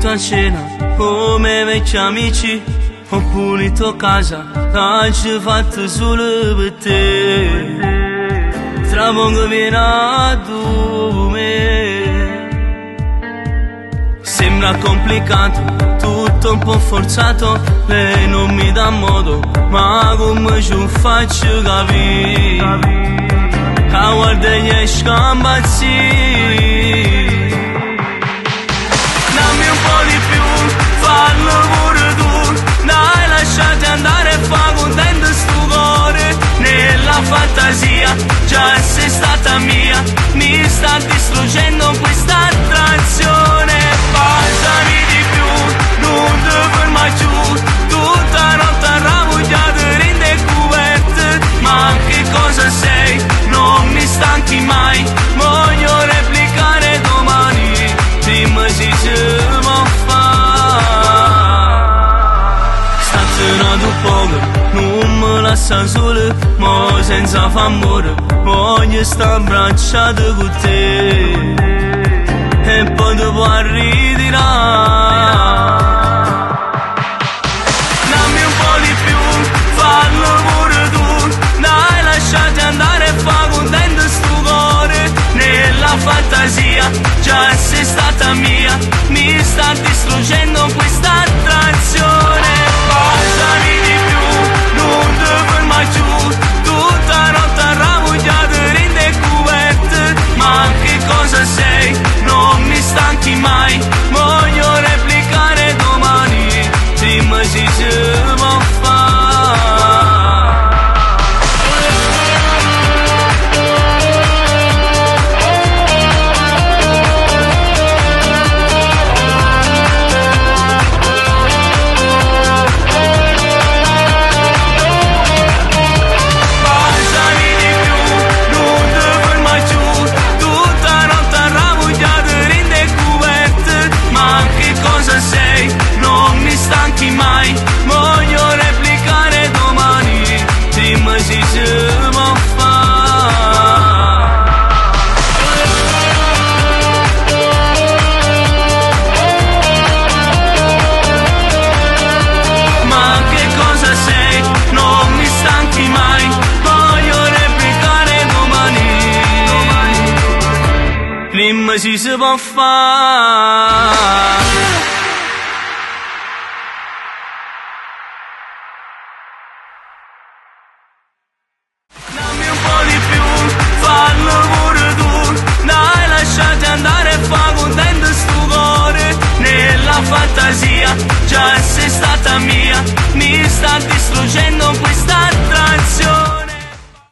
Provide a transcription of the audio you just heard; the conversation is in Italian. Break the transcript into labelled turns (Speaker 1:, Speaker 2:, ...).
Speaker 1: invito a cena come vecchi amici, ho pulito casa, oggi fatto solo per te. Tra poco viene a me. Sembra complicato, tutto un po' forzato, lei non mi dà modo, ma come ci faccio capire? A guarda gli scambazzini. Dammi un po' di più, fallo pure tu, dai lasciati andare e fa contento sto cuore. Nella fantasia, già sei stata mia, mi sta distruggendo questa attrazione. Passami di più, non ti fermare giù, tutta notte arrabbiata rende cuverte. Ma che cosa sei? Non mi stanchi mai, voglio replicare domani, dimmi se si può fare. Stazionato poco, non mi lascia solo, ma senza far amore, voglio stare abbracciato con te, e poi ti puoi ritirare. Dammi un po' di più, fallo pure tu, dai lasciati andare e fa contento sto cuore. Nella fantasia, già sei stata mia, mi sta distruggendo questa attrazione. Passami di più, non ti fermare giù, tutta notte arrabbiata rende cuverte. Ma che cosa sei? Non mi stanchi mai, voglio replicare domani, dimmi se si può fare. Non mi stanchi mai, voglio replicare domani, dimmi se si può fare. Ma che cosa sei? Non mi stanchi mai, voglio replicare domani, dimmi se si può fare.